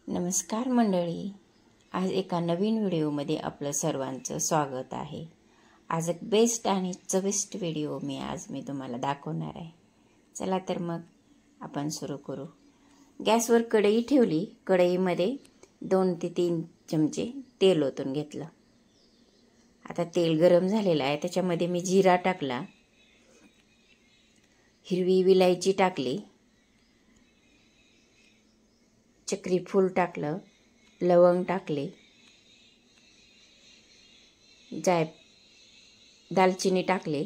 नमस्कार मंडळी, आज एका नवीन व्हिडिओमध्ये आपलं सर्वांचं स्वागत आहे। आज एक बेस्ट आणि चविष्ट व्हिडिओ मी तुम्हाला दाखवणार आहे। चला तर मग आपण सुरू करू। गॅसवर कढई ठेवली, कढईमध्ये 2 ते 3 चमचे तेल ओतून घेतलं। आता तेल गरम झालेलं आहे, त्याच्यामध्ये मी जिरा टाकला, हिरवी विलायची टाकली, चक्री फूल टाकलं, लवंग टाकले, दालचिनी टाकले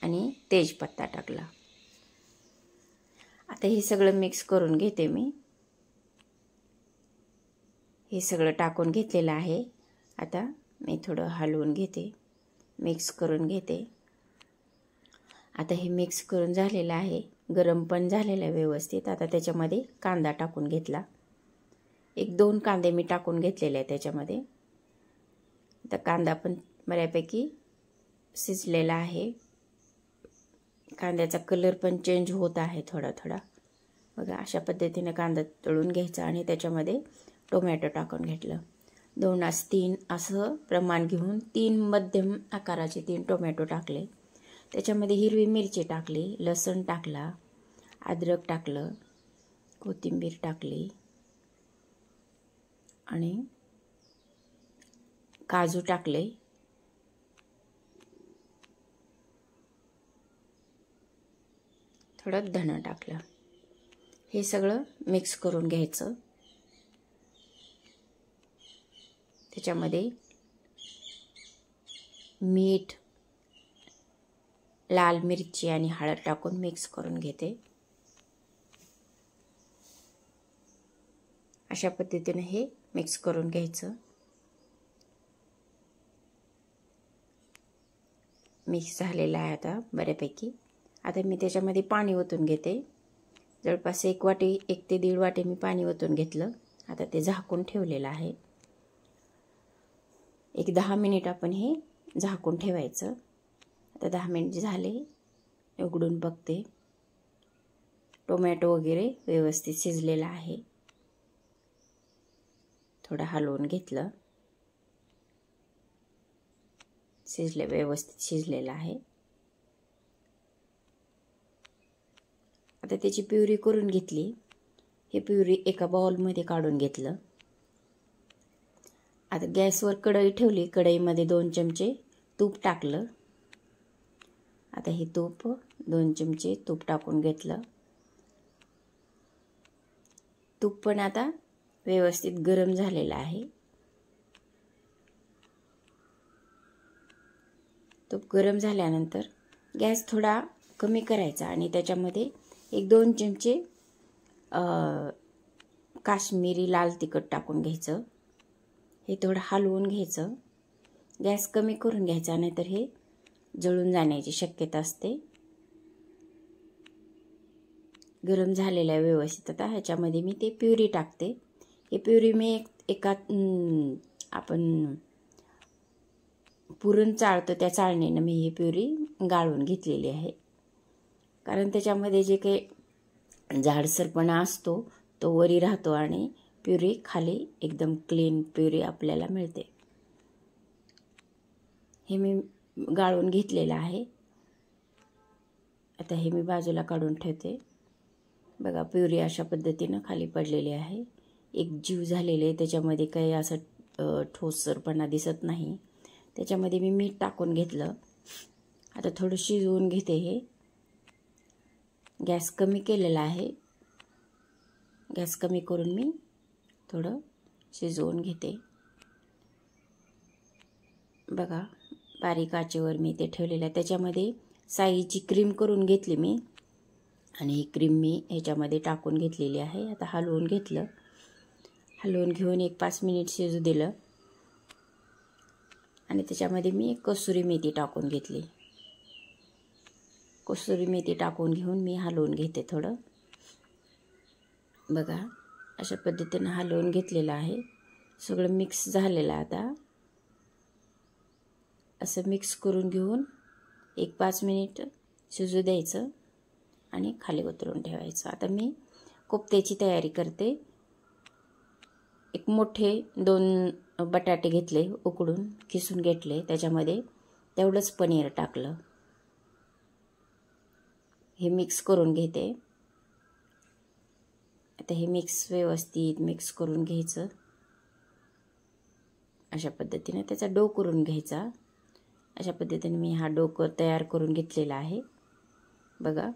आणि तेजपत्ता टाकला। आता हे सगळं मिक्स करून घेते मी। हे सगळं टाकून घेतलेलं आहे। आता मी थोडं हलवून घेते, मिक्स करून घेते। आता हे मिक्स करून झालेलं आहे, गरम पण झालेलं आहे व्यवस्थित। आता त्याच्यामध्ये कांदा टाकून घेतला, 1-2 कांदे मी टाकून घेतलेले आहे त्याच्यामध्ये। आता कांदा पण बऱ्यापैकी शिजलेला आहे, कांद्याचा कलर पण चेंज होत आहे थोडा थोडा। बघा, अशा पद्धतीने कांदा तळून घ्यायचा आणि त्याच्यामध्ये टोमॅटो टाकून घेतलं। 2-3 असं प्रमाण घेऊन 3 मध्यम आकाराचे 3 टोमॅटो टाकले। त्याच्यामध्ये हिरवी मिरची टाकली, लसूण टाकला, अद्रक टाकलं, कोथिंबीर टाकली आणि काजू टाकले, थोडं धनं टाकलं। हे सगळं मिक्स करून घ्यायचं। त्याच्यामध्ये मीठ, लाल मिरची आणि हळद टाकून मिक्स करून घेते। अशा पद्धतीने हे मिक्स करून घ्यायचं। मिक्स झालेलं आहे आता बऱ्यापैकी। आता मी त्याच्यामध्ये पाणी ओतून घेते। जवळपास 1 ते 1.5 वाटी मी पाणी ओतून घेतलं। आता ते झाकून ठेवलेलं आहे। 10 मिनिट आपण हे झाकून ठेवायचं। आता 10 मिनिट झाले, उघडून बघते, टोमॅटो वगैरे व्यवस्थित शिजलेला आहे। थोडं हलवून घेतलं, व्यवस्थित शिजलेला आहे। आता त्याची प्युरी करून घेतली। हे प्युरी एका बाउलमध्ये काढून घेतलं। आता गॅसवर कढई ठेवली, कढईमध्ये 2 चमचे तूप टाकलं। आता हे 2 चमचे तूप टाकून घेतलं। तूप पण आता व्यवस्थित गरम झालेलं आहे। तूप गरम झाल्यानंतर गॅस थोडा कमी करायचा आणि त्याच्यामध्ये 1-2 चमचे काश्मीरी लाल तिखट टाकून घ्यायचं। हे थोडं हलवून घ्यायचं, गॅस कमी करून घ्यायचा, नाहीतर हे जळून जाण्याची शक्यता असते। गरम झालेलं आहे व्यवस्थित। आता ह्याच्यामध्ये मी ते प्युरी टाकते। हे प्युरी मी आपण पुरण चाळतो त्या चाळणीनं मी ही प्युरी गाळून घेतलेली आहे। कारण त्याच्यामध्ये जे काही जाडसरपणा असतो तो वरी राहतो आणि प्युरी खाली एकदम क्लीन प्युरी आपल्याला मिळते। हे मी गाळून घेतलेलं आहे। आता हे मी बाजूला काढून ठेवते। बघा, प्युरी अशा पद्धतीनं खाली पडलेली आहे, एकजीव झालेले, त्याच्यामध्ये काही असं ठोसरपणा दिसत नाही। त्याच्यामध्ये मी मीठ टाकून घेतलं। आता थोडं शिजवून घेते। हे गॅस कमी केलेला आहे, गॅस कमी करून मी थोडं शिजवून घेते। बघा, बारीक आचेवर मी ते ठेवलेलं आहे। त्याच्यामध्ये साईची क्रीम करून घेतली मी आणि ही क्रीम मी ह्याच्यामध्ये टाकून घेतलेली आहे। आता हलवून घेतलं, हलवून घेऊन 1-5 मिनिट शिजू दिलं आणि त्याच्यामध्ये मी कसुरी मेथी टाकून घेतली। कसुरी मेथी टाकून घेऊन मी हलवून घेते थोडं। बघा, अशा पद्धतीने हलवून घेतलेलं आहे, सगळं मिक्स झालेलं आहे। आता असं मिक्स करून घेऊन 1-5 मिनिट शिजू द्यायचं आणि खाली उतरून ठेवायचं। आता मी कोफ्त्याची तयारी करते। एक मोठे 2 बटाटे घेतले, उकडून किसून घेतले, त्याच्यामध्ये तेवढंच पनीर टाकलं. हे मिक्स करून घेते. आता हे व्यवस्थित मिक्स करून घ्यायचं. अशा पद्धतीने त्याचा डो करून घ्यायचा. अशा पद्धतीने मी हा डो तयार करून घेतलेला आहे. बघा,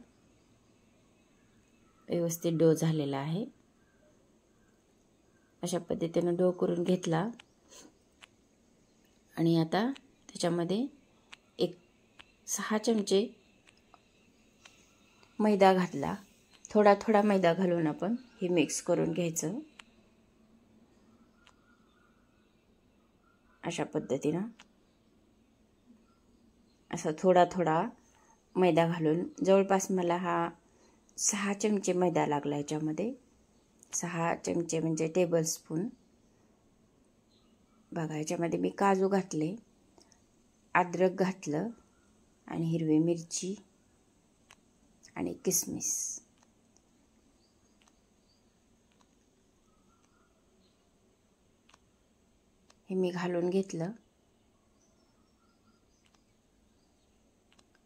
व्यवस्थित डो झालेला आहे. अशा पद्धतीने डो करून घेतला आणि आता त्याच्यामध्ये एक 6 चमचे मैदा घातला. थोडा थोडा मैदा घालून आपण हे मिक्स करून घ्यायचं. अशा पद्धतीने असा थोडा थोडा मैदा घालून जवळपास मला हा 6 चमचे मैदा लागला. याच्यामध्ये 6 चमचे म्हणजे टेबलस्पून. बघा, याच्यामध्ये मी काजू घातले, अद्रक घातलं आणि हिरवी मिरची आणि किसमिस. हे मी घालून घेतलं.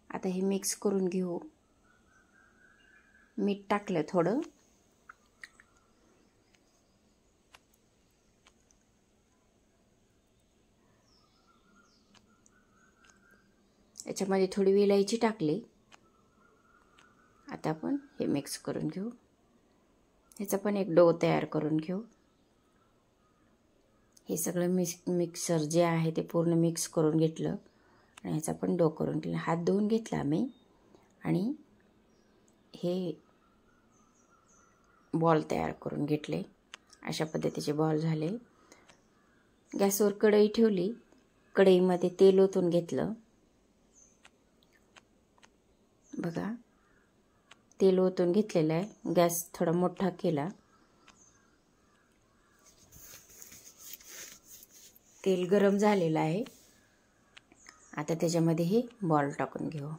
आता हे मिक्स करून घेऊ. मीठ टाकलं थोडं. याच्यामध्ये थोडी विलायची टाकली. आता आपण हे मिक्स करून घेऊ. ह्याचा पण एक डो तयार करून घेऊ. हे सगळं मिक्सर जे आहे ते पूर्ण मिक्स करून घेतलं आणि ह्याचा पण डो करून घेतला. हात धुवून घेतला मी आणि हे बॉल तयार करून घेतले. अशा पद्धतीचे बॉल झाले. गॅसवर कढई ठेवली. कढईमध्ये तेल ओतून घेतलं. बघा, तेल ओतून घेतलेलं आहे. गॅस थोडा मोठा केला. तेल गरम झालेलं आहे. आता त्याच्यामध्ये हे बॉल टाकून घेऊ.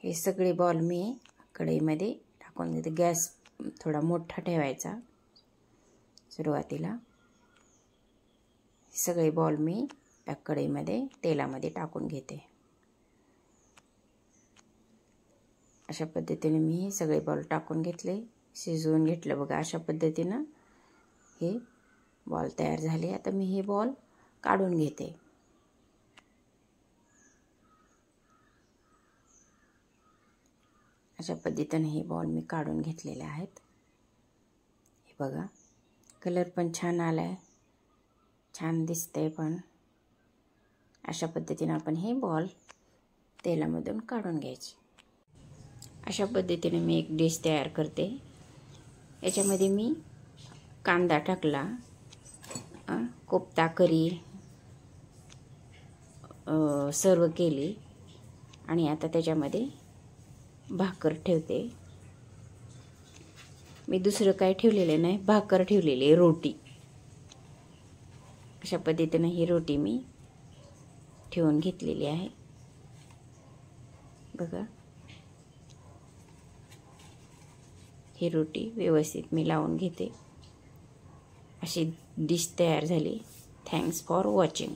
हे सगळे बॉल मी कढईमध्ये टाकून देते. गॅस थोडा मोठा ठेवायचा सुरुवातीला. सगळे बॉल मी त्या कढईमध्ये तेलामध्ये टाकून घेते. अशा पद्धतीने मी हे सगळे बॉल टाकून घेतले, शिजवून घेतलं. बघा, अशा पद्धतीनं हे बॉल तयार झाले. आता मी हे बॉल काढून घेते. अशा पद्धतीने हे बॉल मी काढून घेतलेले आहेत. हे बघा, कलर पण छान आलाय, छान दिसतंय पण. अशा पद्धतीने आपण हे बॉल तेलामधून काढून घ्यायचे. अशा पद्धतीने मी एक डिश तयार करते. याच्यामध्ये मी कांदा टाकला, कोफ्ता करी सर्व केली आणि आता त्याच्यामध्ये भाकर ठेवते. मी दुसरं काय ठेवलेलं नाही, भाकर ठेवलेली, रोटी. अशा पद्धतीने ही रोटी मी ठेवून घेतलेली आहे. बघा, ही रोटी व्यवस्थित मी लावून घेते. अशी डिश तयार झाली. Thanks for watching.